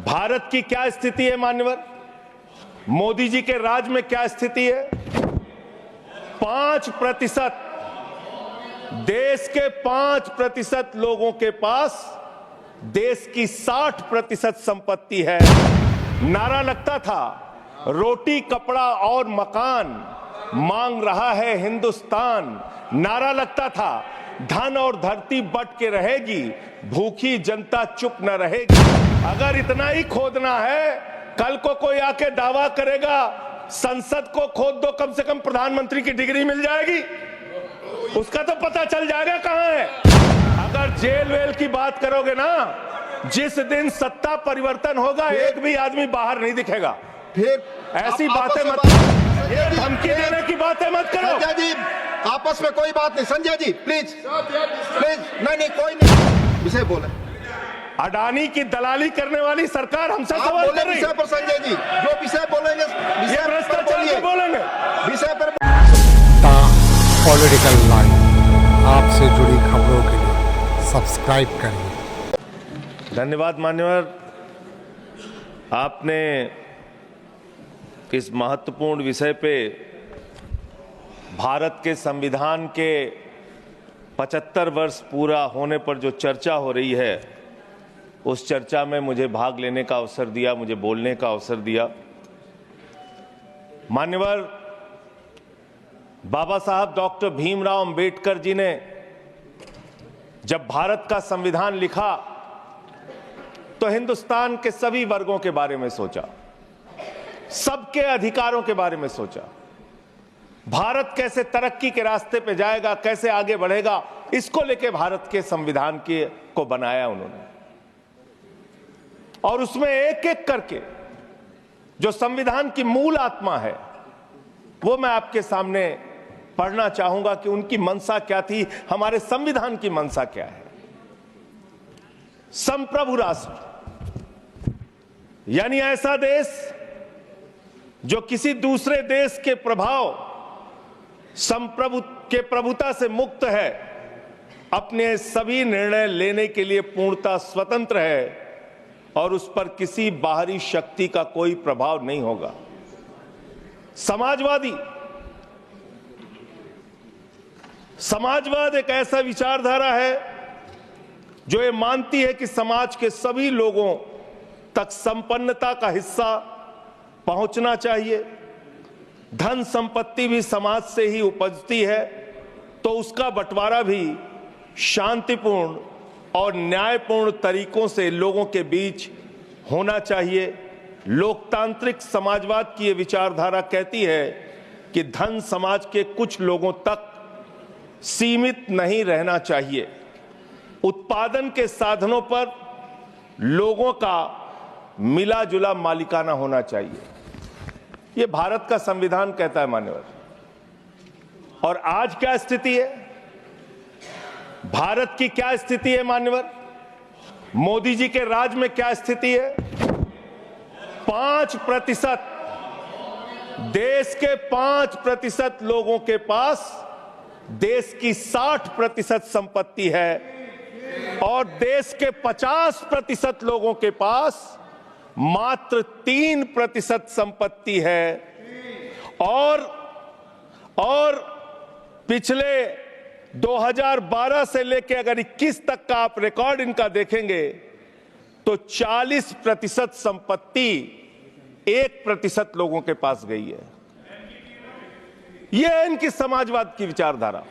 भारत की क्या स्थिति है मान्यवर? मोदी जी के राज में क्या स्थिति है? 5%, देश के 5% लोगों के पास देश की 60% संपत्ति है। नारा लगता था रोटी कपड़ा और मकान, मांग रहा है हिंदुस्तान। नारा लगता था धन और धरती बट के रहेगी, भूखी जनता चुप न रहेगी। अगर इतना ही खोदना है, कल को कोई आके दावा करेगा संसद को खोद दो, कम से कम प्रधानमंत्री की डिग्री मिल जाएगी, उसका तो पता चल जाएगा कहां है। अगर जेल वेल की बात करोगे ना, जिस दिन सत्ता परिवर्तन होगा एक भी आदमी बाहर नहीं दिखेगा। फिर ऐसी बातें मत करो, ये धमकी देने की बातें मत करो। संजय जी, आपस में कोई बात नहीं। संजय जी प्लीज प्लीज, नहीं कोई नहीं, विषय बोले। अडानी की दलाली करने वाली सरकार हमसे सवाल कर रही है। विषय पर संजय जी जो विषय बोलेंगे, ये भ्रष्टाचार पे बोलेंगे, विषय पर। पॉलिटिकल लाइन, आपसे जुड़ी खबरों के लिए सब्सक्राइब करिए। धन्यवाद मान्यवर, आपने इस महत्वपूर्ण विषय पे भारत के संविधान के 75 वर्ष पूरा होने पर जो चर्चा हो रही है, उस चर्चा में मुझे भाग लेने का अवसर दिया, मुझे बोलने का अवसर दिया। मान्यवर, बाबा साहब डॉक्टर भीमराव अंबेडकर जी ने जब भारत का संविधान लिखा तो हिंदुस्तान के सभी वर्गों के बारे में सोचा, सबके अधिकारों के बारे में सोचा, भारत कैसे तरक्की के रास्ते पे जाएगा, कैसे आगे बढ़ेगा, इसको लेके भारत के संविधान को बनाया उन्होंने। और उसमें एक एक करके जो संविधान की मूल आत्मा है वो मैं आपके सामने पढ़ना चाहूंगा कि उनकी मंशा क्या थी, हमारे संविधान की मंशा क्या है। संप्रभु राष्ट्र यानी ऐसा देश जो किसी दूसरे देश के प्रभाव प्रभुता से मुक्त है, अपने सभी निर्णय लेने के लिए पूर्णतः स्वतंत्र है और उस पर किसी बाहरी शक्ति का कोई प्रभाव नहीं होगा। समाजवाद एक ऐसा विचारधारा है जो ये मानती है कि समाज के सभी लोगों तक संपन्नता का हिस्सा पहुंचना चाहिए। धन संपत्ति भी समाज से ही उपजती है, तो उसका बंटवारा भी शांतिपूर्ण और न्यायपूर्ण तरीकों से लोगों के बीच होना चाहिए। लोकतांत्रिक समाजवाद की ये विचारधारा कहती है कि धन समाज के कुछ लोगों तक सीमित नहीं रहना चाहिए। उत्पादन के साधनों पर लोगों का मिला जुला मालिकाना होना चाहिए। ये भारत का संविधान कहता है मान्यवर। और आज क्या स्थिति है, भारत की क्या स्थिति है मान्यवर? मोदी जी के राज में क्या स्थिति है? 5%, देश के 5% लोगों के पास देश की 60% संपत्ति है और देश के 50% लोगों के पास मात्र 3% संपत्ति है। और पिछले 2012 से लेकर अगर 21 तक का आप रिकॉर्ड इनका देखेंगे तो 40% संपत्ति 1% लोगों के पास गई है। यह है इनकी समाजवाद की विचारधारा,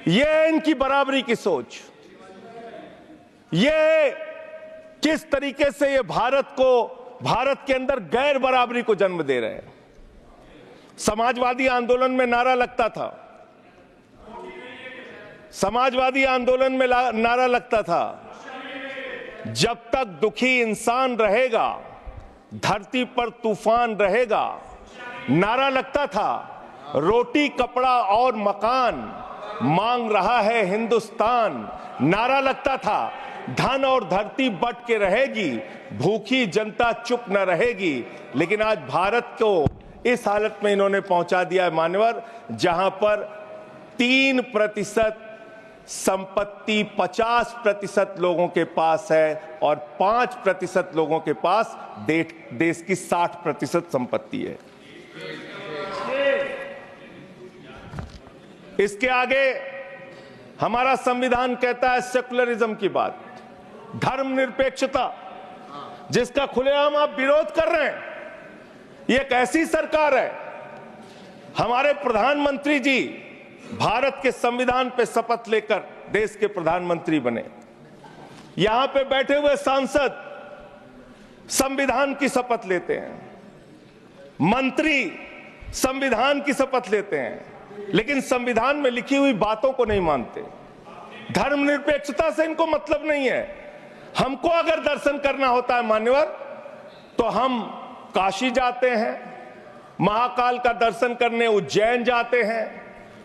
यह है इनकी बराबरी की सोच, यह किस तरीके से ये भारत के अंदर गैर बराबरी को जन्म दे रहे हैं। समाजवादी आंदोलन में नारा लगता था, समाजवादी आंदोलन में नारा लगता था, जब तक दुखी इंसान रहेगा धरती पर तूफान रहेगा। नारा लगता था रोटी कपड़ा और मकान, मांग रहा है हिंदुस्तान। नारा लगता था धन और धरती बट के रहेगी, भूखी जनता चुप न रहेगी। लेकिन आज भारत को इस हालत में इन्होंने पहुंचा दिया है मान्यवर, जहां पर 3% संपत्ति 50% लोगों के पास है और 5% लोगों के पास देश की 60% संपत्ति है। इसके आगे हमारा संविधान कहता है सेकुलरिज्म की बात, धर्मनिरपेक्षता, जिसका खुलेआम आप विरोध कर रहे हैं। ये एक ऐसी सरकार है, हमारे प्रधानमंत्री जी भारत के संविधान पे शपथ लेकर देश के प्रधानमंत्री बने। यहां पे बैठे हुए सांसद संविधान की शपथ लेते हैं, मंत्री संविधान की शपथ लेते हैं, लेकिन संविधान में लिखी हुई बातों को नहीं मानते। धर्मनिरपेक्षता से इनको मतलब नहीं है। हमको अगर दर्शन करना होता है मान्यवर, तो हम काशी जाते हैं, महाकाल का दर्शन करने उज्जैन जाते हैं,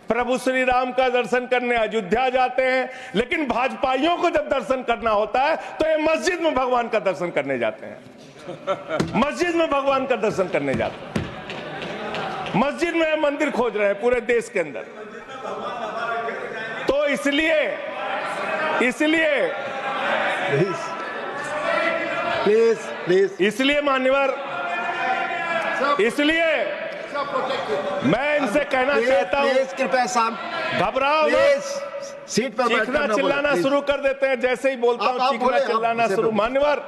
प्रभु श्री राम का दर्शन करने अयोध्या जाते हैं, लेकिन भाजपाइयों को जब दर्शन करना होता है तो ये मस्जिद में भगवान का दर्शन करने जाते हैं। मस्जिद में भगवान का दर्शन करने जाते हैं, मस्जिद में मंदिर खोज रहे हैं पूरे देश के अंदर। तो इसलिए इसलिए मान्यवर, इसलिए मैं इनसे कहना चाहता हूं, कृपया शांत, घबराओ मत। सीट पर चीखना चिल्लाना शुरू कर देते हैं, जैसे ही बोलता हूं चीखना चिल्लाना शुरू। मान्यवर,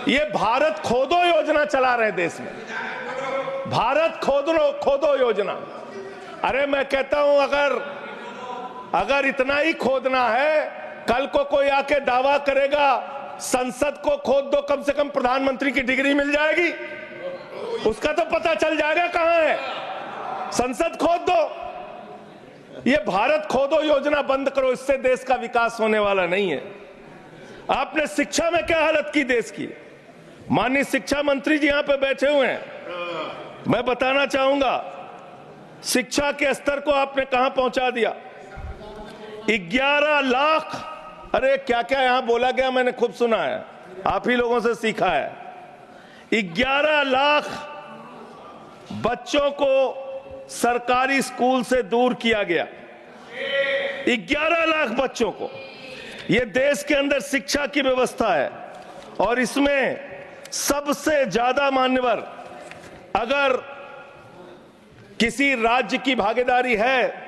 ये भारत खोदो योजना चला रहे देश में, भारत खोदो योजना। अरे मैं कहता हूं अगर इतना ही खोदना है, कल को कोई आके दावा करेगा संसद को खोद दो, कम से कम प्रधानमंत्री की डिग्री मिल जाएगी, उसका तो पता चल जाएगा कहां है। संसद खोद दो। ये भारत खोदो योजना बंद करो, इससे देश का विकास होने वाला नहीं है। आपने शिक्षा में क्या हालत की देश की? माननीय शिक्षा मंत्री जी यहां पे बैठे हुए हैं, मैं बताना चाहूंगा शिक्षा के स्तर को आपने कहां पहुंचा दिया। 11 लाख, अरे क्या क्या यहां बोला गया, मैंने खूब सुना है, आप ही लोगों से सीखा है। 11 लाख बच्चों को सरकारी स्कूल से दूर किया गया। 11 लाख बच्चों को। यह देश के अंदर शिक्षा की व्यवस्था है और इसमें सबसे ज्यादा मान्यवर, अगर किसी राज्य की भागीदारी है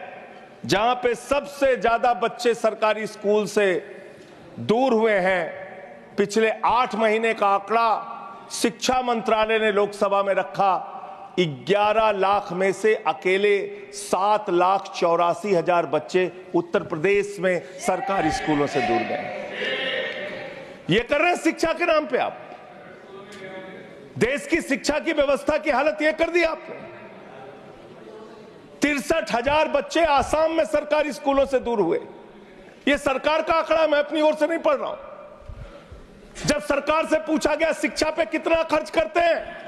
जहां पे सबसे ज्यादा बच्चे सरकारी स्कूल से दूर हुए हैं, पिछले 8 महीने का आंकड़ा शिक्षा मंत्रालय ने लोकसभा में रखा, 11 लाख में से अकेले 7,84,000 बच्चे उत्तर प्रदेश में सरकारी स्कूलों से दूर गए। ये कर रहे हैं शिक्षा के नाम पे आप। देश की शिक्षा की व्यवस्था की हालत ये कर दी आपने। 63,000 बच्चे आसाम में सरकारी स्कूलों से दूर हुए। ये सरकार का आंकड़ा, मैं अपनी ओर से नहीं पढ़ रहा हूं। जब सरकार से पूछा गया शिक्षा पे कितना खर्च करते हैं,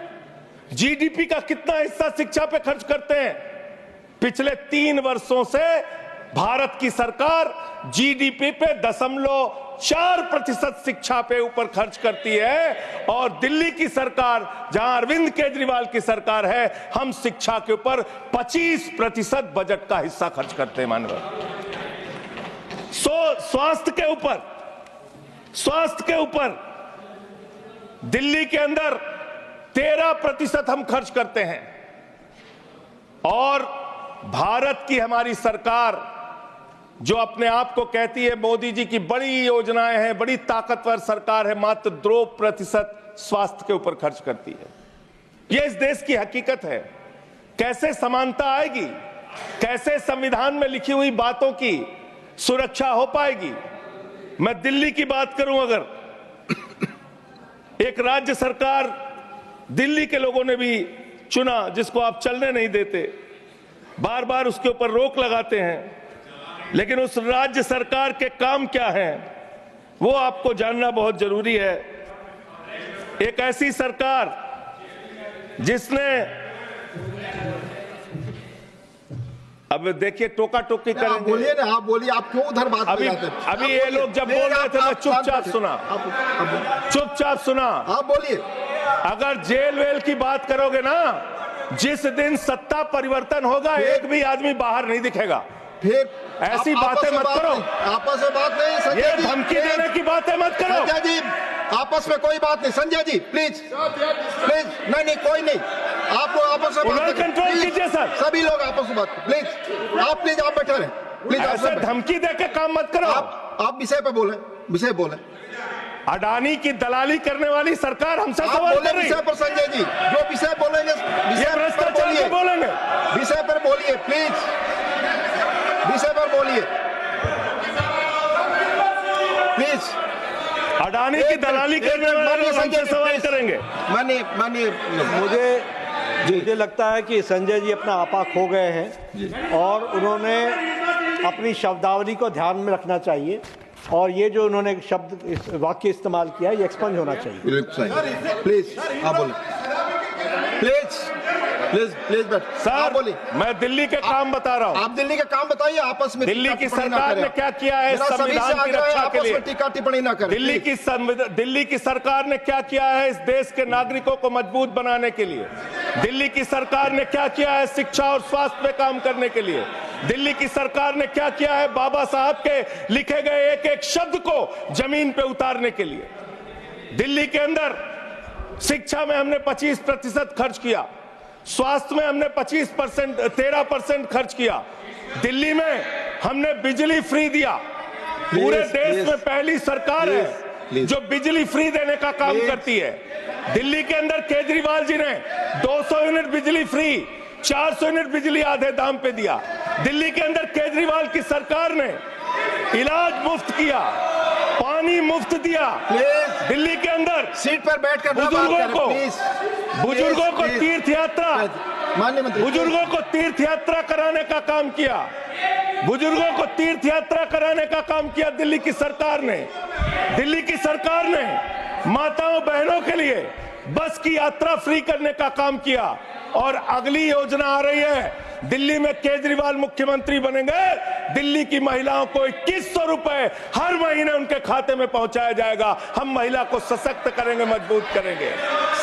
जीडीपी का कितना हिस्सा शिक्षा पे खर्च करते हैं, पिछले 3 वर्षों से भारत की सरकार जीडीपी पे 0.4% शिक्षा पे ऊपर खर्च करती है, और दिल्ली की सरकार जहां अरविंद केजरीवाल की सरकार है, हम शिक्षा के ऊपर 25% बजट का हिस्सा खर्च करते हैं मानव। स्वास्थ्य के ऊपर दिल्ली के अंदर 13% हम खर्च करते हैं, और भारत की हमारी सरकार जो अपने आप को कहती है मोदी जी की बड़ी योजनाएं हैं, बड़ी ताकतवर सरकार है, मात्र 2% स्वास्थ्य के ऊपर खर्च करती है। यह इस देश की हकीकत है। कैसे समानता आएगी? कैसे संविधान में लिखी हुई बातों की सुरक्षा हो पाएगी? मैं दिल्ली की बात करूं, अगर एक राज्य सरकार दिल्ली के लोगों ने भी चुना जिसको आप चलने नहीं देते, बार बार उसके ऊपर रोक लगाते हैं, लेकिन उस राज्य सरकार के काम क्या हैं वो आपको जानना बहुत जरूरी है। एक ऐसी सरकार जिसने, अब देखिए टोका टोकी करेंगे। बोलिए ना, आप बोलिए, आप क्यों उधर बात अभी ये लोग जब बोल रहे थे मैं चुपचाप सुना। आप बोलिए। अगर जेल वेल की बात करोगे ना, जिस दिन सत्ता परिवर्तन होगा एक भी आदमी बाहर नहीं दिखेगा। फिर ऐसी आप बातें आपस में मत बात करो। नहीं, आपस में बात नहीं संजय ये जी, धमकी प्लीज। देने की बातें मत करो। संजय जी आपस में कोई बात नहीं, संजय जी प्लीज प्लीज, नहीं कोई नहीं, आप लोग आपस में बात उधर नहीं करें, कंट्रोल प्लीज। कीजिए सर। सभी लोग आपस में बात प्लीज, आप बैठे रहे प्लीज। ऐसे धमकी देके काम मत करो। आप विषय पे बोले, विषय बोले, अडानी की दलाली करने वाली सरकार हमसे आप सवाल बोले कर रही विषय है। पर संजय जी, जो विषय बोलेंगे ये विषय पर भ्रष्टाचार बोलिए, पे बोलेंगे। विषय पर बोलिए प्लीज, विषय पर बोलिए प्लीज। अडानी की दलाली करने वाले लोग हमसे सवाल करेंगे। मानिए मुझे लगता है कि संजय जी अपना आपा खो गए हैं और उन्होंने अपनी शब्दावली को ध्यान में रखना चाहिए और ये जो उन्होंने शब्द इस वाक्य इस्तेमाल किया ये एक्सपंज होना चाहिए। प्लीज आप बोले, प्लीज प्लीज प्लीज बैठ। आप सर बोलिए, मैं दिल्ली के काम बता रहा हूँ। आप दिल्ली का काम बताइए, आपस में दिल्ली की टिप्पणी ना सरकार करें। ने क्या किया है मेरा सभी से संविधान की आग्रह है, रक्षा के आपस लिए। में टीका टिप्पणी ना करें। दिल्ली की सरकार ने क्या किया है इस देश के नागरिकों को मजबूत बनाने के लिए। दिल्ली की सरकार ने क्या किया है शिक्षा और स्वास्थ्य पे काम करने के लिए। दिल्ली की सरकार ने क्या किया है बाबा साहब के लिखे गए एक एक शब्द को जमीन पे उतारने के लिए। दिल्ली के अंदर शिक्षा में हमने 25% खर्च किया, स्वास्थ्य में हमने 13% खर्च किया। दिल्ली में हमने बिजली फ्री दिया। पूरे देश में पहली सरकार है जो बिजली फ्री देने का काम करती है। दिल्ली के अंदर केजरीवाल जी ने 200 यूनिट बिजली फ्री, 400 यूनिट बिजली आधे दाम पे दिया। दिल्ली के अंदर केजरीवाल की सरकार ने इलाज मुफ्त किया, पानी मुफ्त दिया। दिल्ली के अंदर सीट पर बैठकर बुजुर्गों को तीर्थ यात्रा, माननीय मंत्री, बुजुर्गों को तीर्थ यात्रा कराने का काम किया। बुजुर्गों को तीर्थ यात्रा कराने का काम किया दिल्ली की सरकार ने। दिल्ली की सरकार ने माताओं बहनों के लिए बस की यात्रा फ्री करने का काम किया। और अगली योजना आ रही है, दिल्ली में केजरीवाल मुख्यमंत्री बनेंगे, दिल्ली की महिलाओं को 2100 रुपए हर महीने उनके खाते में पहुंचाया जाएगा। हम महिला को सशक्त करेंगे, मजबूत करेंगे।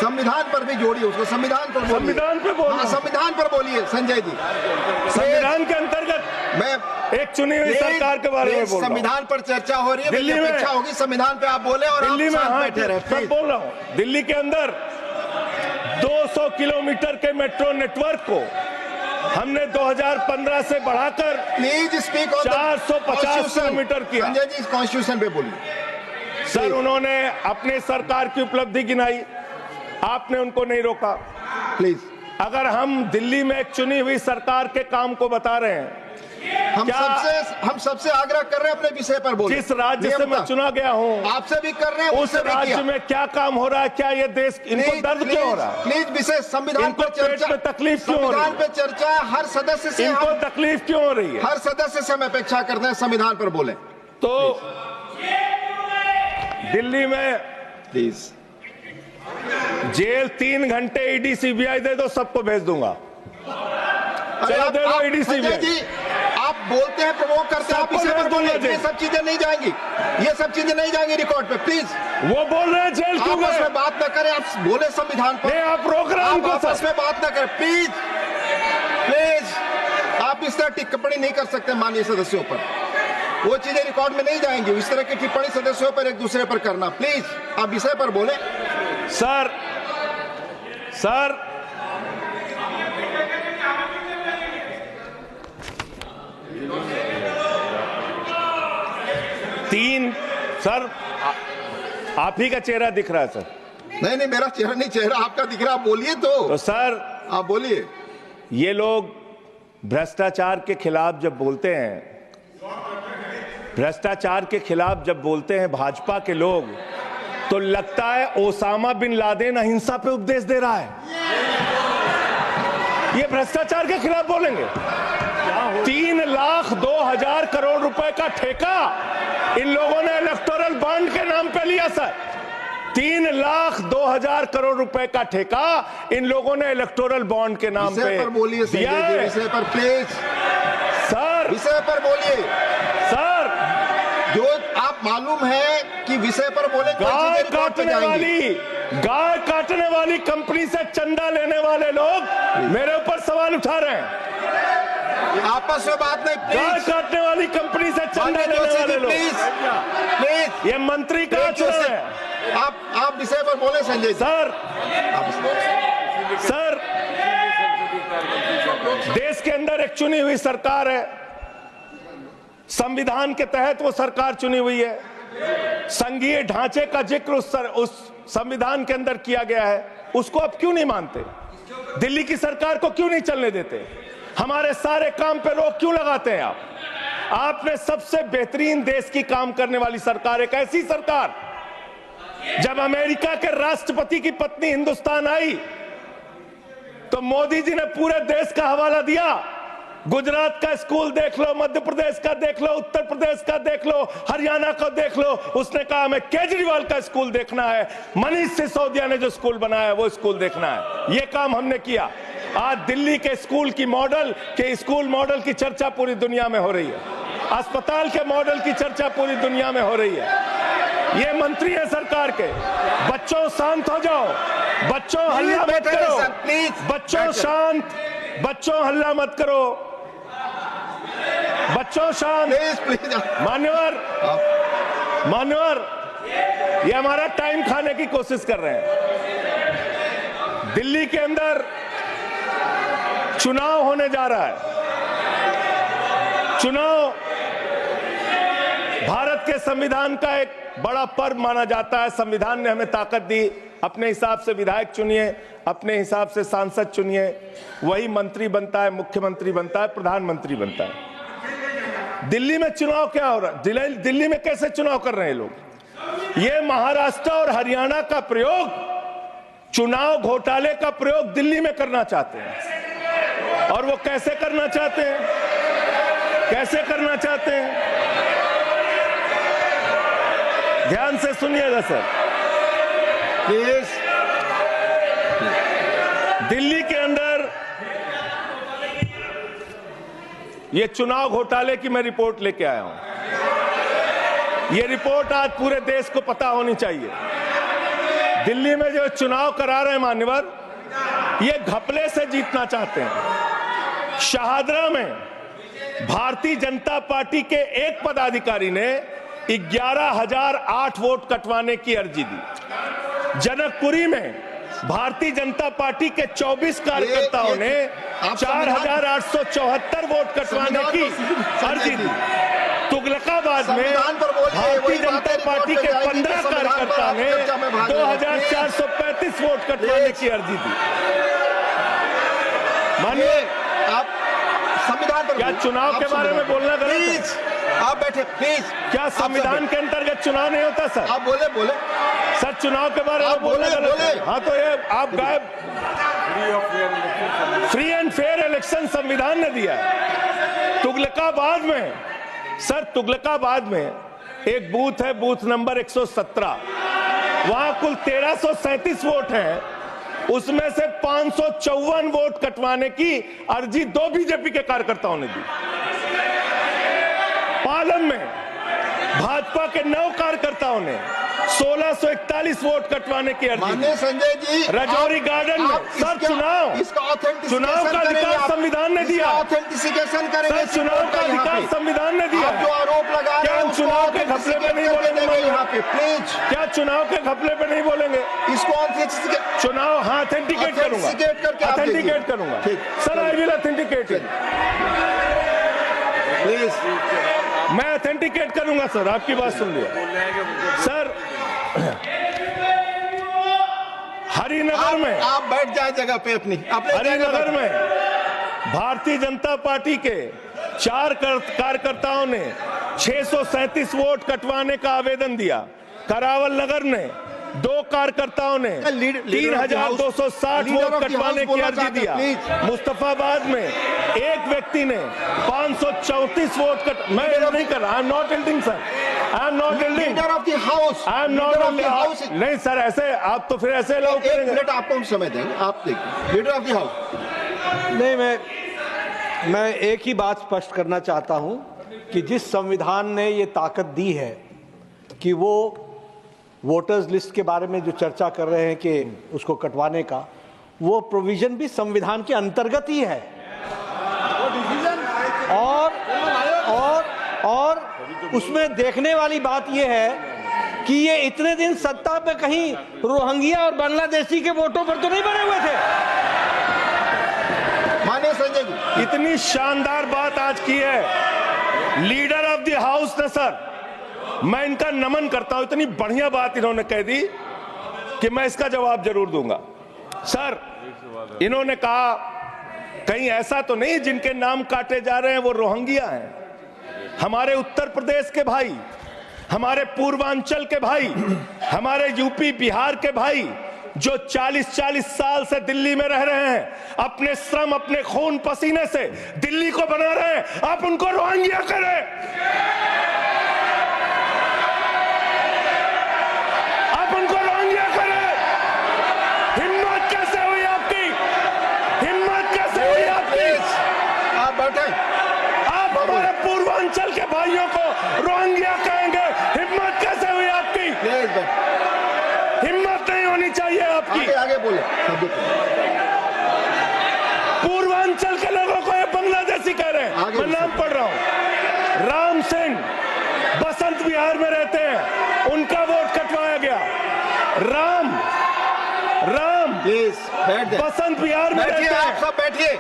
संविधान पर भी जोड़िए उसको, संविधान पर बोलिए। संविधान पे बोलिए। हाँ, संविधान पर बोलिए संजय जी। संविधान के अंतर्गत मैं एक चुनी हुई सरकार के बारे में बोल रहा हूं। संविधान पर चर्चा हो रही है, दिल्ली मेरी में अपेक्षा होगी संविधान पे आप बोले और दिल्ली आप में शांत बैठे रहे मैं बोल रहा हूं, दिल्ली के अंदर 200 किलोमीटर के मेट्रो नेटवर्क को हमने 2015 से बढ़ाकर प्लीज स्पीक ऑन 450 किलोमीटर किया। संजय जी कॉन्स्टिट्यूशन पे बोलिए। सर उन्होंने अपनी सरकार की उपलब्धि गिनाई, आपने उनको नहीं रोका। प्लीज, अगर हम दिल्ली में एक चुनी हुई सरकार के काम को बता रहे हैं, हम सबसे आग्रह कर रहे हैं अपने विषय पर बोलिए। जिस राज्य से मैं चुना गया हूं आपसे भी कर रहे हैं, उस राज्य में क्या काम हो रहा है, क्या ये देश इनको दर्द क्यों हो रहा है, प्लीज विषय संविधान इनको पर चर्चा, पेट में तकलीफ क्यों हो रही संविधान है, पे चर्चा हर सदस्य से इनको तकलीफ क्यों हो रही है। हर सदस्य से हम अपेक्षा करते हैं संविधान पर बोले। तो दिल्ली में प्लीज जेल 3 घंटे ईडी सीबीआई दे दो, सबको भेज दूंगा। चलो दे दो ईडी संजय सीबीआई। जी आप बोलते हैं, प्रवोक करते हैं, आप इसे पर बोले, ये सब चीजें नहीं जाएंगी, ये सब चीजें नहीं जाएंगी रिकॉर्ड पे। प्लीज वो बोल रहे हैं जेल क्यों आपस गए, में बात न करें, आप बोले संविधान पर, नहीं आप रोक रहे हैं आप उनको आपस सर। में बात न करें। प्लीज प्लीज आप इस तरह टिप्पणी नहीं कर सकते माननीय सदस्यों पर, वो चीजें रिकॉर्ड में नहीं जाएंगी। इस तरह की टिप्पणी सदस्यों पर एक दूसरे पर करना, प्लीज आप विषय पर बोले। सर 3 सर आप ही का चेहरा दिख रहा है सर। नहीं मेरा चेहरा नहीं, चेहरा आपका दिख रहा, आप बोलिए तो सर आप बोलिए। ये लोग भ्रष्टाचार के खिलाफ जब बोलते हैं, भ्रष्टाचार के खिलाफ जब बोलते हैं भाजपा के लोग, तो लगता है ओसामा बिन लादेन अहिंसा पे उपदेश दे रहा है। ये भ्रष्टाचार के खिलाफ बोलेंगे। 3,02,000 करोड़ रुपए का ठेका इन लोगों ने इलेक्टोरल बॉन्ड के नाम पे लिया सर। 3,02,000 करोड़ रुपए का ठेका इन लोगों ने इलेक्टोरल बॉन्ड के नाम पे बोलिए दिया है। विषय पर प्लीज सर विषय पर बोलिए सर, जो आप मालूम है कि विषय पर बोले गाय काटने वाली कंपनी से चंदा लेने वाले लोग मेरे ऊपर सवाल उठा रहे हैं। आपस में बात नहीं, गाय प्लीज। काटने वाली कंपनी से चंदा माननीय लेने जोशी वाले जी, लोग, प्लीज ये मंत्री कहाँ चुन रहे हैं? आप विषय पर बोले संजय जी। सर, सर, देश के अंदर एक चुनी हुई सरकार है, संविधान के तहत वो सरकार चुनी हुई है, संघीय ढांचे का जिक्र उस संविधान के अंदर किया गया है, उसको आप क्यों नहीं मानते? दिल्ली की सरकार को क्यों नहीं चलने देते? हमारे सारे काम पे रोक क्यों लगाते हैं आप? आपने सबसे बेहतरीन देश की काम करने वाली सरकार, एक ऐसी सरकार, जब अमेरिका के राष्ट्रपति की पत्नी हिंदुस्तान आई तो मोदी जी ने पूरे देश का हवाला दिया। गुजरात का स्कूल देख लो, मध्य प्रदेश का देख लो, उत्तर प्रदेश का देख लो, हरियाणा का देख लो। उसने कहा हमें केजरीवाल का स्कूल देखना है, मनीष सिसोदिया ने जो स्कूल बनाया है वो स्कूल देखना है। ये काम हमने किया। आज दिल्ली के स्कूल मॉडल की चर्चा पूरी दुनिया में हो रही है, अस्पताल के मॉडल की चर्चा पूरी दुनिया में हो रही है। ये मंत्री है सरकार के। बच्चों शांत हो जाओ, बच्चों हल्ला मत करो, बच्चों शांत, बच्चों हल्ला मत करो, बच्चों शांत। प्लीज मान्यवर, ये हमारा टाइम खाने की कोशिश कर रहे हैं। दिल्ली के अंदर चुनाव होने जा रहा है। चुनाव भारत के संविधान का एक बड़ा पर्व माना जाता है। संविधान ने हमें ताकत दी, अपने हिसाब से विधायक चुनिए, अपने हिसाब से सांसद चुनिए, वही मंत्री बनता है, मुख्यमंत्री बनता है, प्रधानमंत्री बनता है। दिल्ली में चुनाव क्या हो रहा है? दिल्ली में कैसे चुनाव कर रहे हैं लोग? ये महाराष्ट्र और हरियाणा का प्रयोग, चुनाव घोटाले का प्रयोग दिल्ली में करना चाहते हैं। और वो कैसे करना चाहते हैं? कैसे करना चाहते हैं? ध्यान से सुनिएगा सर, प्लीज। दिल्ली के अंदर ये चुनाव घोटाले की मैं रिपोर्ट लेके आया हूं। ये रिपोर्ट आज पूरे देश को पता होनी चाहिए। दिल्ली में जो चुनाव करा रहे हैं मान्यवर, ये घपले से जीतना चाहते हैं। शाहदरा में भारतीय जनता पार्टी के एक पदाधिकारी ने 11,008 वोट कटवाने की अर्जी दी। जनकपुरी में भारतीय जनता पार्टी के 24 कार्यकर्ताओं ने 4,874 वोट कटवाने की अर्जी दी। तुगलकाबाद में भारतीय जनता पार्टी के 15 कार्यकर्ता ने 2,435 वोट कटवाने की अर्जी दी। मानिए, आप संविधान पर क्या चुनाव के बारे में बोलना गलत है? प्लीज आप बैठे, प्लीज। क्या संविधान के अंतर्गत चुनाव नहीं होता सर? आप बोले सर, चुनाव के बारे में बोलना गलत है। हाँ, तो ये आप गायब। फ्री एंड फेयर इलेक्शन संविधान ने दिया है। तुगलकाबाद में सर, तुगलकाबाद में एक बूथ है, बूथ नंबर 117, वहां कुल 1337 वोट हैं, उसमें से 554 वोट कटवाने की अर्जी 2 बीजेपी के कार्यकर्ताओं ने दी। पालम में भाजपा के 9 कार्यकर्ताओं ने 1641 वोट कटवाने की अर्जी दी। संजय जी, रजौरी गार्डन में सर, चुनाव का अधिकार संविधान ने दिया। ऑथेंटिसिकेशन करेंगे सर, चुनाव का अधिकार संविधान ने दिया। जो आरोप लगा रहे हैं, चुनाव के घपले पे नहीं बोलेंगे यहाँ पे, प्लीज। क्या चुनाव के घपले पे नहीं बोलेंगे? इसको चुनाव, हाँ, ऑथेंटिकेट करूंगा, ऑथेंटिकेट करूंगा sir, I will authenticate it, please. मैं ऑथेंटिकेट करूंगा सर, आपकी बात सुन लिया सर। हरिनगर में, आप बैठ जाए जगह पे अपनी, हरिनगर में भारतीय जनता पार्टी के 4 कार्यकर्ताओं ने 637 वोट कटवाने का आवेदन दिया। करावल नगर ने 2 कार्यकर्ताओं ने 3,260 वोट कटवाने की अर्जी दिया। मुस्तफाबाद में एक व्यक्ति ने 534 वोट मैं नहीं कर रहा, I am not एल्डिंग sir, I am not एल्डिंग, leader of the house, I am not एल्डिंग। नहीं सर, ऐसे आप तो फिर ऐसे अलाउ करेंगे। 1 मिनट आपको हम समय देंगे, आप देखिए। Leader of the house. नहीं, मैं एक ही बात स्पष्ट करना चाहता हूं कि जिस संविधान ने ये ताकत दी है कि वो वोटर्स लिस्ट के बारे में जो चर्चा कर रहे हैं कि उसको कटवाने का, वो प्रोविजन भी संविधान के अंतर्गत ही है। उसमें देखने वाली बात यह है कि ये इतने दिन सत्ता पे कहीं रोहिंग्या और बांग्लादेशी के वोटों पर तो नहीं बने हुए थे। मानिए संजय जी, इतनी शानदार बात आज की है लीडर ऑफ द हाउस ने सर, मैं इनका नमन करता हूं। इतनी बढ़िया बात इन्होंने कह दी कि मैं इसका जवाब जरूर दूंगा। सर, इन्होंने कहा कहीं ऐसा तो नहीं जिनके नाम काटे जा रहे हैं वो रोहिंग्या हैं। हमारे उत्तर प्रदेश के भाई, हमारे पूर्वांचल के भाई, हमारे यूपी बिहार के भाई जो 40-40 साल से दिल्ली में रह रहे हैं, अपने श्रम अपने खून पसीने से दिल्ली को बना रहे हैं, आप उनको रोहिंग्या करें। आप उनको रोहिंग्या करें। हिम्मत कैसे हुई आपकी? हिम्मत कैसे हुई आपकी? आप बैठे। आप हमारे पूर्वांचल के भाइयों को रोहिंग्या कहेंगे? हिम्मत कैसे हुई आपकी? प्लीज बैठ। हिम्मत नहीं होनी चाहिए आपकी। आगे आगे बोले। पूर्वांचल के लोगों को ये बांग्लादेशी कह रहे हैं। मैं नाम पढ़ रहा हूं, राम सिंह बसंत विहार में रहते हैं, उनका वोट कटवाया गया। राम प्लीज बैठ जाइए। बसंत विहार में रहते बैठिए, हैं। आप सब बैठिए,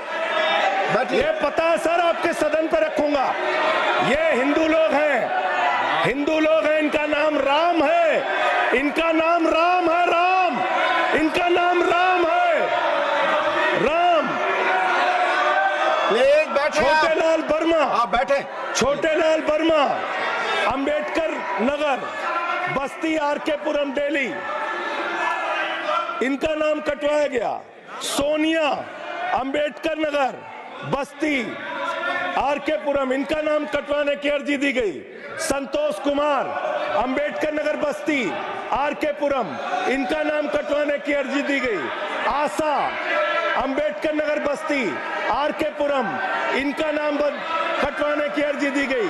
बैठिए। ये पता है सर, आपके सदन पर रखूंगा। ये हिंदू लोग हैं, हिंदू लोग हैं, इनका नाम राम है, इनका नाम राम है, राम, इनका नाम राम है, राम। प्लीज बैठे। छोटेलाल वर्मा, आप बैठे। छोटेलाल वर्मा, अंबेडकर नगर, बस्ती, आरकेपुरम, दिल्ली, इनका नाम कटवाया गया। सोनिया, अंबेडकर नगर, बस्ती, आरकेपुरम, इनका नाम कटवाने की अर्जी दी गई। संतोष कुमार, अंबेडकर नगर, बस्ती, आरकेपुरम, इनका नाम कटवाने की अर्जी दी गई। आशा, अंबेडकर नगर, बस्ती, आरकेपुरम, इनका नाम कटवाने की अर्जी दी गई।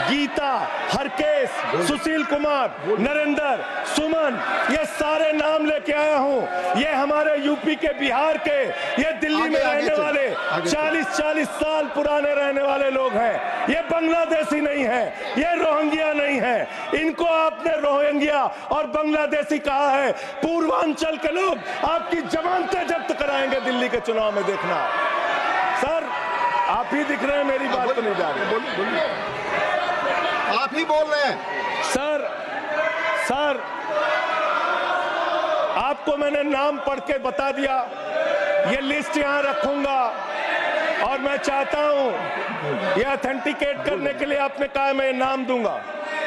गीता, हरकेश, सुशील कुमार, नरेंद्र, सुमन, ये सारे नाम लेके आया हूं। ये हमारे यूपी के, बिहार के, ये दिल्ली में रहने वाले 40-40 साल पुराने रहने वाले लोग हैं। ये बांग्लादेशी नहीं है, ये रोहिंग्या नहीं है। इनको आपने रोहिंग्या और बांग्लादेशी कहा है। पूर्वांचल के लोग आपकी जमानतें जब्त कराएंगे दिल्ली के चुनाव में, देखना। सर, आप ही दिख रहे हैं, मेरी बात तो नहीं जा रही। बोलिए, आप ही बोल रहे हैं। सर, आपको मैंने नाम पढ़ के बता दिया। ये लिस्ट यहां रखूंगा और मैं चाहता हूं ये ऑथेंटिकेट करने के लिए आपने कहा मैं नाम दूंगा।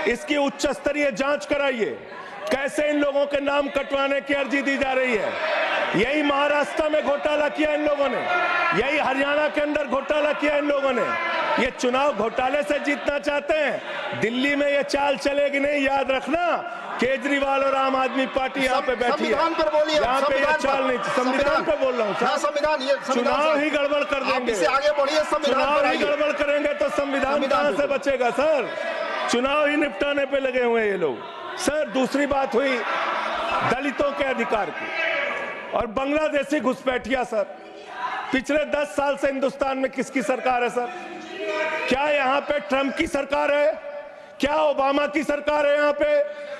इसकी उच्च स्तरीय जांच कराइए, कैसे इन लोगों के नाम कटवाने की अर्जी दी जा रही है। यही महाराष्ट्र में घोटाला किया इन लोगों ने, यही हरियाणा के अंदर घोटाला किया इन लोगों ने। ये चुनाव घोटाले से जीतना चाहते हैं। दिल्ली में ये चाल चलेगी नहीं, याद रखना। केजरीवाल और आम आदमी पार्टी यहाँ पे बैठी है। संविधान पर बोलिए। यहाँ पे ये चाल नहीं, संविधान पे बोल रहा हूँ सर। संविधान, ये चुनाव ही गड़बड़ कर देंगे। इससे आगे बढ़िए। चुनाव ही गड़बड़ करेंगे तो संविधान कहाँ से बचेगा सर? चुनाव ही निपटाने पे लगे हुए हैं ये लोग। सर, दूसरी बात हुई दलितों के अधिकार की और बांग्लादेशी घुसपैठिया। सर, पिछले 10 साल से हिंदुस्तान में किसकी सरकार है सर? क्या यहाँ पे ट्रंप की सरकार है? क्या ओबामा की सरकार है? यहाँ पे,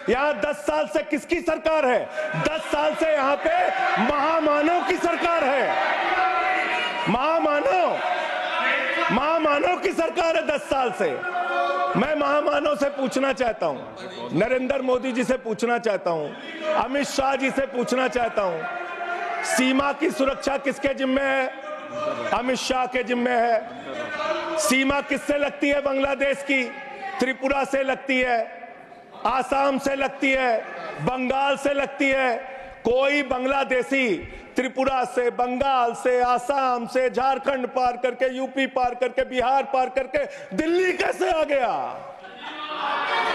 यहाँ 10 साल से किसकी सरकार है? 10 साल से यहाँ पे महामानव की सरकार है। महामानव की सरकार है 10 साल से। मैं महामानव से पूछना चाहता हूं, नरेंद्र मोदी जी से पूछना चाहता हूं, अमित शाह जी से पूछना चाहता हूं, सीमा की सुरक्षा किसके जिम्मे है? अमित शाह के जिम्मे है। सीमा किससे लगती है? बांग्लादेश की, त्रिपुरा से लगती है, आसाम से लगती है, बंगाल से लगती है। कोई बांग्लादेशी त्रिपुरा से, बंगाल से, आसाम से, झारखंड पार करके, यूपी पार करके, बिहार पार करके दिल्ली कैसे आ गया?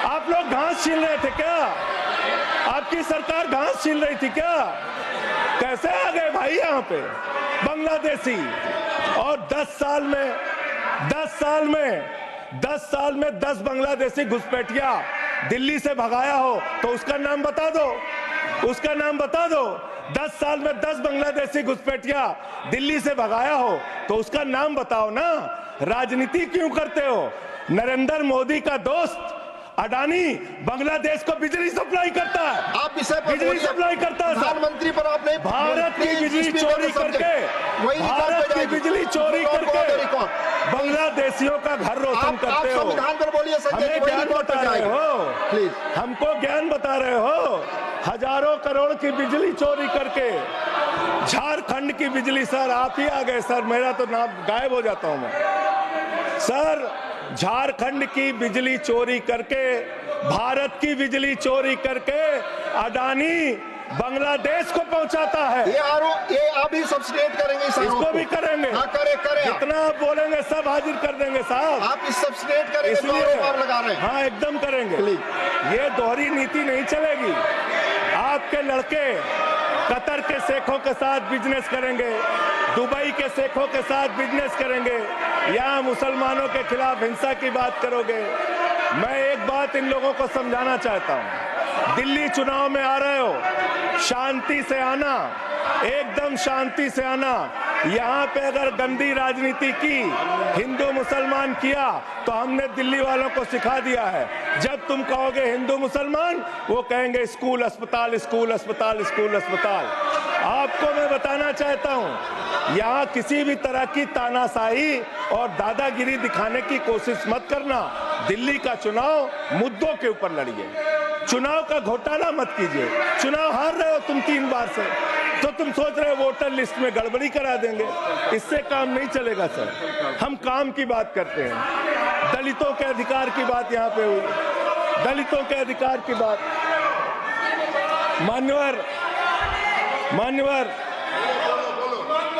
आप लोग घास छील रहे थे क्या? आपकी सरकार घास छील रही थी क्या? कैसे आ गए भाई यहाँ पे बांग्लादेशी? और 10 साल में 10 बांग्लादेशी घुसपैठिया दिल्ली से भगाया हो तो उसका नाम बता दो, उसका नाम बता दो। 10 साल में 10 बांग्लादेशी घुसपैठिया दिल्ली से भगाया हो तो उसका नाम बताओ ना। राजनीति क्यों करते हो? नरेंद्र मोदी का दोस्त अडानी बांग्लादेश को बिजली सप्लाई करता है, आप विषय पर बिजली बोलिए। सप्लाई करता है। प्रधानमंत्री पर आप नहीं, भारत की प्लीज, बिजली speak चोरी on the subject। करके, वही रिकॉर्ड भारत पे की जाएगी। बिजली चोरी रिकॉर्ड करके को रिकॉर्ड। बांग्लादेशियों का घर रोशन आप करते हो। संविधान पर बोलिए संजय जी, हमें वही ज्ञान रिकॉर्ड पे बता रहे जाएगा। हो, प्लीज। हमको ज्ञान बता रहे हो। हजारों करोड़ की बिजली चोरी करके झारखंड की बिजली, सर आप ही आ गए सर, मेरा तो नाम गायब हो जाता हूं मैं। सर झारखंड की बिजली चोरी करके, भारत की बिजली चोरी करके अडानी बांग्लादेश को पहुंचाता है। ये आरोप, ये आप ही सब्सटेट करेंगे इस आरोप इसको को? भी करेंगे। हाँ, करें जितना आप बोलेंगे सब हाजिर कर देंगे साहब। आप इस सब्सटेट करेंगे तो इसलिए आरोप आप लगा रहे हैं। हाँ एकदम करेंगे। प्लीज। ये दोहरी नीति नहीं चलेगी। आपके लड़के कतर के शेखों के साथ बिजनेस करेंगे, दुबई के शेखों के साथ बिजनेस करेंगे, यहाँ मुसलमानों के खिलाफ हिंसा की बात करोगे। मैं एक बात इन लोगों को समझाना चाहता हूँ, दिल्ली चुनाव में आ रहे हो, शांति से आना, एकदम शांति से आना। यहाँ पे अगर गंदी राजनीति की, हिंदू मुसलमान किया, तो हमने दिल्ली वालों को सिखा दिया है। जब तुम कहोगे हिंदू मुसलमान, वो कहेंगे स्कूल अस्पताल, स्कूल अस्पताल, स्कूल अस्पताल। आपको मैं बताना चाहता हूँ, यहाँ किसी भी तरह की तानाशाही और दादागिरी दिखाने की कोशिश मत करना। दिल्ली का चुनाव मुद्दों के ऊपर लड़िए, चुनाव का घोटाला मत कीजिए। चुनाव हार रहे हो तुम 3 बार से, तो तुम सोच रहे हो वोटर लिस्ट में गड़बड़ी करा देंगे। इससे काम नहीं चलेगा सर। हम काम की बात करते हैं, दलितों के अधिकार की बात यहाँ पे हुई, दलितों के अधिकार की बात। मान्यवर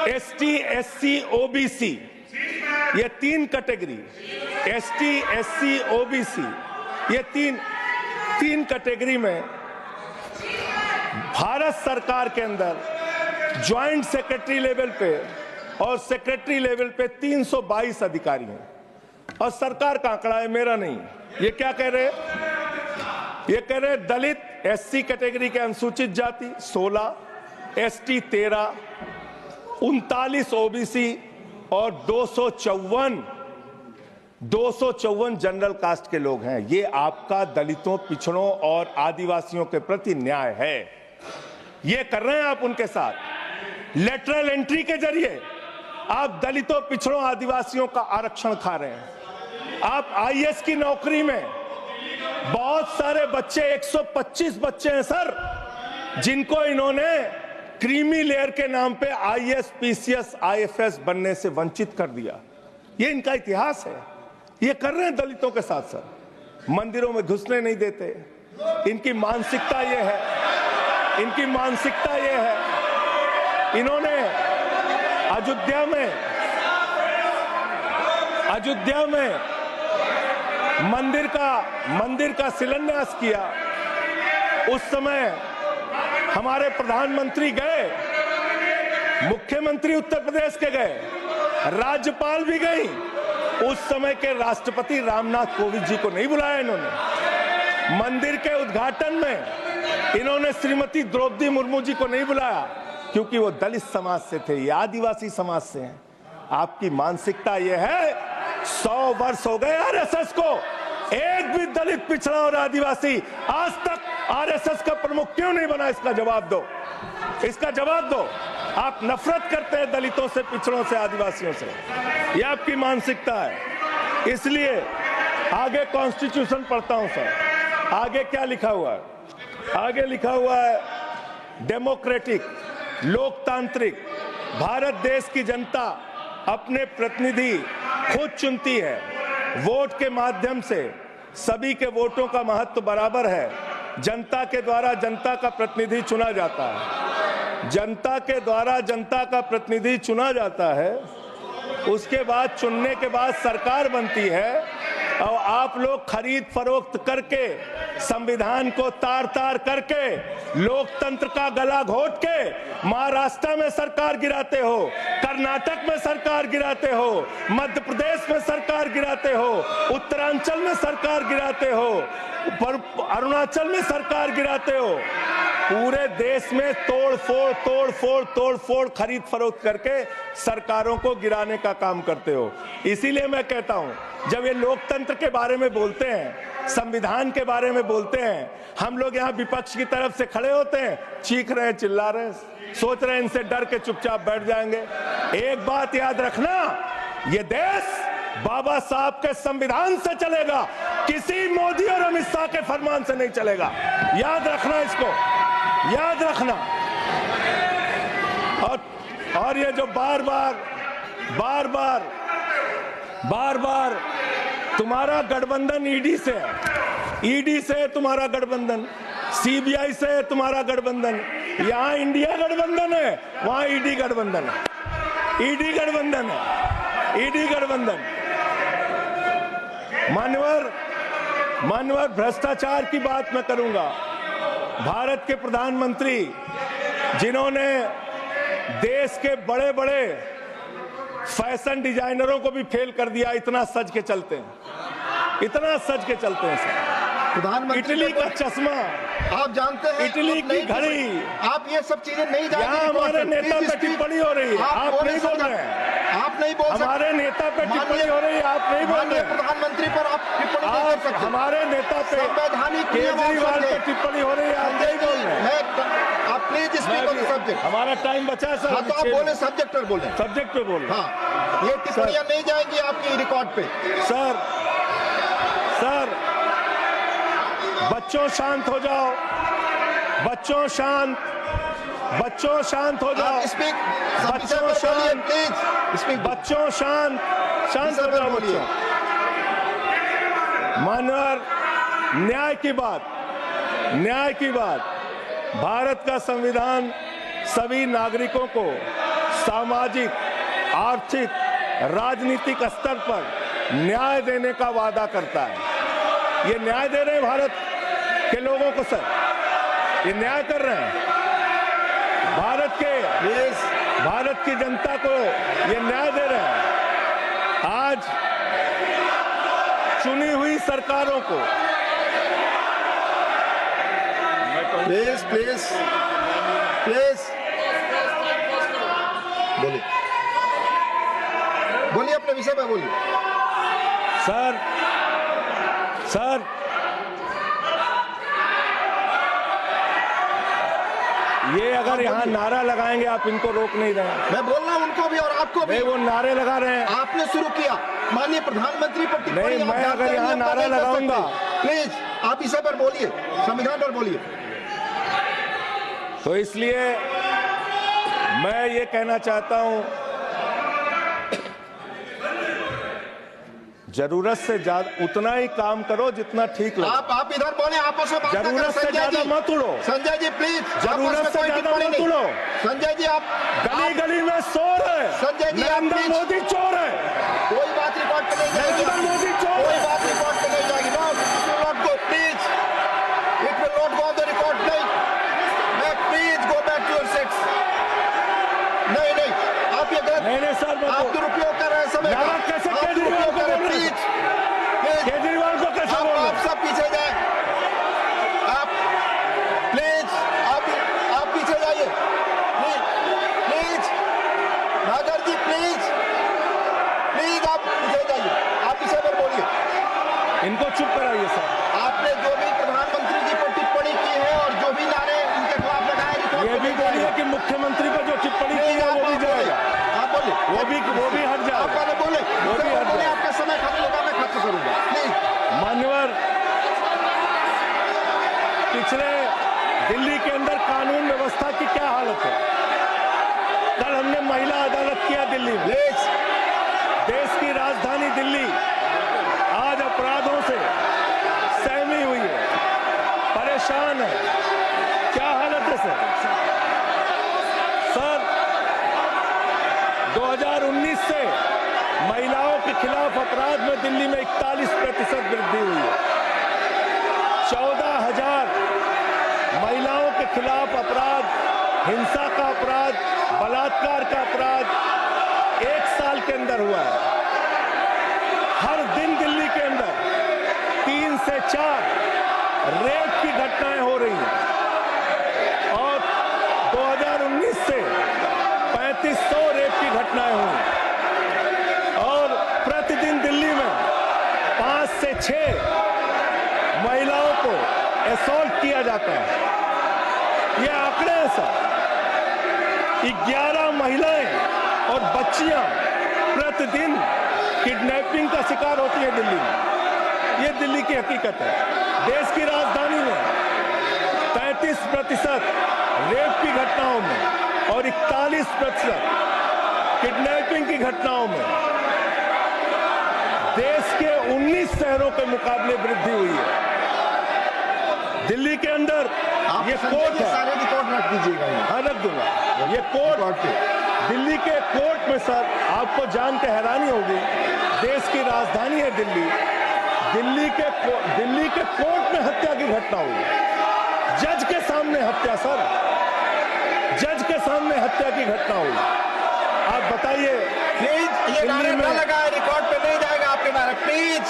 एसटी, एससी, ओबीसी, ये 3 कैटेगरी, एसटी, एससी, ओबीसी, ये तीन कैटेगरी में भारत सरकार के अंदर ज्वाइंट सेक्रेटरी लेवल पे और सेक्रेटरी लेवल पे 322 अधिकारी हैं। और सरकार का आंकड़ा है, मेरा नहीं। ये क्या कह रहे हैं? ये कह रहे हैं दलित, एससी कैटेगरी के अनुसूचित जाति 16, एसटी 13, 39 ओबीसी और 254 जनरल कास्ट के लोग हैं। ये आपका दलितों, पिछड़ों और आदिवासियों के प्रति न्याय है। ये कर रहे हैं आप उनके साथ। लेटरल एंट्री के जरिए आप दलितों, पिछड़ों, आदिवासियों का आरक्षण खा रहे हैं। आप आईएएस की नौकरी में बहुत सारे बच्चे, 125 बच्चे हैं सर, जिनको इन्होंने क्रीमी लेयर के नाम पे आईएएस, पीसीएस, आईएफएस बनने से वंचित कर दिया। ये इनका इतिहास है। ये कर रहे हैं दलितों के साथ सर। मंदिरों में घुसने नहीं देते। इनकी मानसिकता ये है, इनकी मानसिकता ये है। इन्होंने अयोध्या में मंदिर का शिलान्यास किया। उस समय हमारे प्रधानमंत्री गए, मुख्यमंत्री उत्तर प्रदेश के गए, राज्यपाल भी गई। उस समय के राष्ट्रपति रामनाथ कोविंद जी को नहीं बुलाया इन्होंने। मंदिर के उद्घाटन में इन्होंने श्रीमती द्रौपदी मुर्मू जी को नहीं बुलाया, क्योंकि वो दलित समाज से थे, ये आदिवासी समाज से हैं। आपकी मानसिकता ये है। 100 वर्ष हो गए आरएसएस को, एक भी दलित, पिछड़ा और आदिवासी आज तक आरएसएस का प्रमुख क्यों नहीं बना? इसका जवाब दो, इसका जवाब दो। आप नफरत करते हैं दलितों से, पिछड़ों से, आदिवासियों से। यह आपकी मानसिकता है। इसलिए आगे कॉन्स्टिट्यूशन पढ़ता हूं सर। आगे क्या लिखा हुआ है? आगे लिखा हुआ है डेमोक्रेटिक, लोकतांत्रिक भारत देश की जनता अपने प्रतिनिधि खुद चुनती है। वोट के माध्यम से सभी के वोटों का महत्व बराबर है। जनता के द्वारा जनता का प्रतिनिधि चुना जाता है। जनता के द्वारा जनता का प्रतिनिधि चुना जाता है। उसके बाद चुनने के बाद सरकार बनती है। और आप लोग खरीद फरोख्त करके, संविधान को तार तार करके, लोकतंत्र का गला घोट के महाराष्ट्र में सरकार गिराते हो, कर्नाटक में सरकार गिराते हो, मध्य प्रदेश में सरकार गिराते हो, उत्तरांचल में सरकार गिराते हो, अरुणाचल में सरकार गिराते हो। पूरे देश में तोड़ फोड़ खरीद फरोख्त करके सरकारों को गिराने का काम करते हो। इसीलिए मैं कहता हूं, जब ये लोकतंत्र के बारे में बोलते हैं संविधान के बारे में बोलते हैं, हम लोग यहाँ विपक्ष की तरफ से खड़े होते हैं, चीख रहे हैं, चिल्ला रहे हैं, सोच रहे हैं इनसे डर के चुपचाप बैठ जाएंगे। एक बात याद रखना, ये देश बाबा साहब के संविधान से चलेगा, किसी मोदी और अमित शाह के फरमान से नहीं चलेगा। याद रखना इसको, याद रखना। और ये जो बार बार तुम्हारा गठबंधन ईडी से है, ईडी से तुम्हारा गठबंधन, सीबीआई से तुम्हारा गठबंधन, यहां इंडिया गठबंधन है, वहां ईडी गठबंधन है, ईडी गठबंधन है, ईडी गठबंधन। मान्यवर भ्रष्टाचार की बात मैं करूंगा। भारत के प्रधानमंत्री जिन्होंने देश के बड़े बड़े फैशन डिजाइनरों को भी फेल कर दिया, इतना सज के चलते हैं, इतना सज के चलते हैं सर। प्रधानमंत्री इटली का चश्मा, आप जानते हैं, इटली की घड़ी, आप ये सब चीजें नहीं जानते। यहाँ हमारे नेता पे टिप्पणी हो रही है, आप नहीं बोल रहे हैं, आप नहीं बोल सकते। हमारे नेता पे टिप्पणी हो रही है, आप नहीं बोल रहे हैं। प्रधानमंत्री पर आप टिप्पणी नहीं कर सकते। हमारे नेता पे संवैधानिक केजरीवाल पे टिप्पणी हो रही है, आप नहीं बोल रहे हैं। आप please speak on the subject. हमारा टाइम बचा है सर, हाँ, तो आप बोले, सब्जेक्ट पर बोले, सब्जेक्ट पे बोल। हाँ, ये टिप्पणियां नहीं जाएंगी आपकी रिकॉर्ड पे। सर बच्चों शांत हो जाओ, बच्चों शांत हो जाओ, स्पीक, बच्चों शांत, प्लीज स्पीक, बच्चों शांत हो जाओ बच्चों। मानवर, न्याय की बात, भारत का संविधान सभी नागरिकों को सामाजिक, आर्थिक, राजनीतिक स्तर पर न्याय देने का वादा करता है। ये न्याय दे रहे हैं भारत के लोगों को सर, ये न्याय कर रहे हैं भारत की जनता को, ये न्याय दे रहे हैं। आज चुनी हुई सरकारों को प्लीज बोलिए, अपने विषय पे बोलिए। सर ये अगर यहाँ नारा लगाएंगे, आप इनको रोक नहीं रहे हैं। मैं बोल रहा हूँ उनको भी और आपको भी। वो नारे लगा रहे हैं, आपने शुरू किया, माननीय प्रधानमंत्री पर टिप्पणी। नहीं, मैं अगर यहाँ नारा लगाऊंगा, प्लीज आप इस पर बोलिए, संविधान पर बोलिए। तो इसलिए मैं ये कहना चाहता हूं, जरूरत से ज्यादा उतना ही काम करो जितना ठीक लगे। आप इधर बोले, आपस में बात जरूरत से ज्यादा मत उड़ो। संजय जी प्लीज, जरूरत से ज्यादा मत उड़ो। संजय जी आप गली में शोर है, संजय जी नरेंद्र मोदी चोर है, कोई बात रिकॉर्ड पे नहीं जाएगी, नरेंद्र मोदी चोर, कोई बात रिकॉर्ड पे नहीं जाएगी। No, it will not go, please, it will not go on the record. नहीं, please go back to your seats. नहीं, आप ये गलत, नहीं सर, आप दुरुपयोग कर रहे हैं समय का। कैसे केजरीवाल को बोल रहे हैं? केजरीवाल को कैसे बोल रहे हैं? आप सब पीछे जाए, आप प्लीज, आप पीछे जाइए, प्लीज नागर जी, प्लीज आप पीछे जाइए, आप पीछे पर बोलिए। इनको चुप कराइए सर। आपने जो भी प्रधानमंत्री जी पर टिप्पणी की है और जो भी नारे उनके खिलाफ लगाए, ये भी बोलिए कि मुख्यमंत्री पर जो टिप्पणी की है वो भी जाएगा, आप बोलिए, वो भी हट जाएगा, आप पहले बोले, वो भी हट जाएगा। आपका समय खत्म होगा, मैं खत्म करूंगा, प्लीज। मान्यवर, पिछले दिल्ली के अंदर कानून व्यवस्था की क्या हालत है? कल हमने महिला अदालत किया दिल्ली में। देश की राजधानी दिल्ली आज अपराधों से सहमी हुई है, परेशान है। क्या हालत है सर? 2019 से महिलाओं के खिलाफ अपराध में दिल्ली में 41% वृद्धि हुई है। 14,000 महिलाओं के खिलाफ अपराध, हिंसा का अपराध, बलात्कार का अपराध 1 साल के अंदर हुआ है। हर दिन दिल्ली के अंदर 3 से 4 रेप की घटनाएं हो रही हैं और 2019 से 3500 रेप की घटनाएं हुई और प्रतिदिन दिल्ली में 5 से 6 महिलाओं को असॉल्ट किया जाता है। ये आंकड़े हैं सर, 11 महिलाएं और बच्चियां प्रतिदिन किडनैपिंग का शिकार होती है दिल्ली में। ये दिल्ली की हकीकत है। देश की राजधानी में 33% रेप की घटनाओं में और 41% किडनैपिंग की घटनाओं में देश के 19 शहरों के मुकाबले वृद्धि हुई है। दिल्ली के अंदर आप ये संजय कोर्ट जी है। सारे रिकॉर्ड रख दीजिएगा यहाँ। हाँ, रख दूंगा। ये कोर्ट, दिल्ली के कोर्ट में सर आपको जान के हैरानी होगी, देश की राजधानी है दिल्ली, दिल्ली के कोर्ट में हत्या की घटना हुई। जज के सामने हत्या सर, जज के सामने हत्या की घटना हुई। आप बताइए, प्लीज ये नारे दिल्ली न में लगाए, रिकॉर्ड पे नहीं जाएगा आपके नारे। प्लीज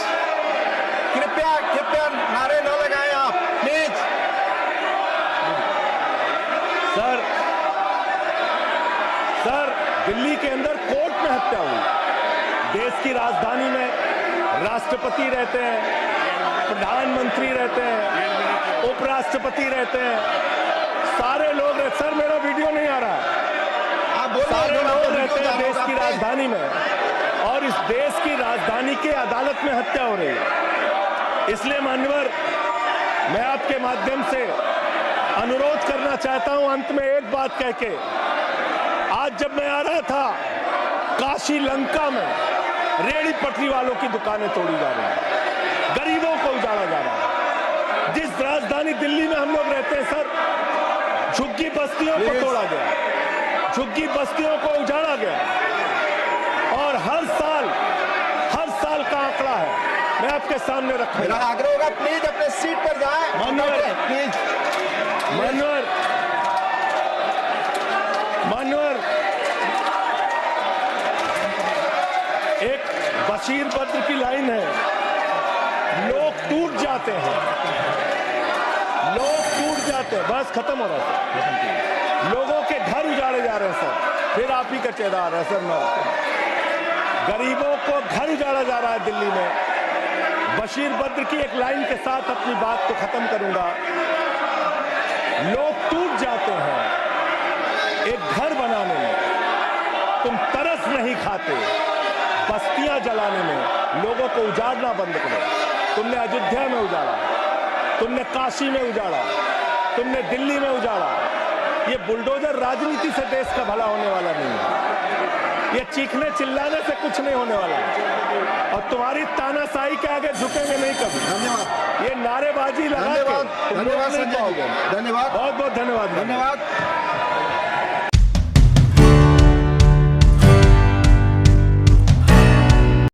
कृपया नारे न लगाए आप, प्लीज। सर दिल्ली के अंदर कोर्ट में हत्या हुई। देश की राजधानी में राष्ट्रपति रहते हैं, प्रधानमंत्री रहते हैं, उपराष्ट्रपति रहते हैं, सारे लोग रहते। सर मेरा वीडियो नहीं आ रहा है। आप बोल सारे रहे लोग हैं रहते हैं देश की राजधानी में, और इस देश की राजधानी के अदालत में हत्या हो रही है। इसलिए मान्यवर, मैं आपके माध्यम से अनुरोध करना चाहता हूं अंत में एक बात कह के। आज जब मैं आ रहा था, काशी लंका में रेहड़ी पटरी वालों की दुकानें तोड़ी जा रही हैं, गरीबों को उजाड़ा जा रहा है। जिस राजधानी दिल्ली में हम लोग रहते हैं सर, झुग्गी बस्तियों को तोड़ा गया, झुग्गी बस्तियों को उजाड़ा गया, और हर साल का आंकड़ा है, मैं आपके सामने मेरा रखूंगा। आग्रह होगा, प्लीज अपने सीट पर जाए। प्लीज मान्यवर, एक बशीर बद्र की लाइन है, लोग टूट जाते हैं, लोग टूट जाते हैं। बस खत्म हो रहा है। लोगों के घर उजाड़े जा रहे हैं सर, फिर आप ही का चेहरा आ रहा है सर। गरीबों को घर उजाड़ा जा रहा है दिल्ली में। बशीर बद्र की एक लाइन के साथ अपनी बात को खत्म करूंगा। लोग टूट जाते हैं एक घर बनाने में, तुम तरस नहीं खाते बस्तियां जलाने में। लोगों को उजाड़ना बंद करो। तुमने अयोध्या में उजाड़ा, तुमने काशी में उजाड़ा, तुमने दिल्ली में उजाड़ा। ये बुलडोजर राजनीति से देश का भला होने वाला नहीं है। ये चीखने चिल्लाने से कुछ नहीं होने वाला है, और तुम्हारी तानाशाही के आगे झुकेंगे नहीं कभी। धन्यवाद, ये नारेबाजी लगा के तुम रोक नहीं संजय पाओगे। जी, धन्यवाद, बहुत बहुत धन्यवाद। धन्यवाद।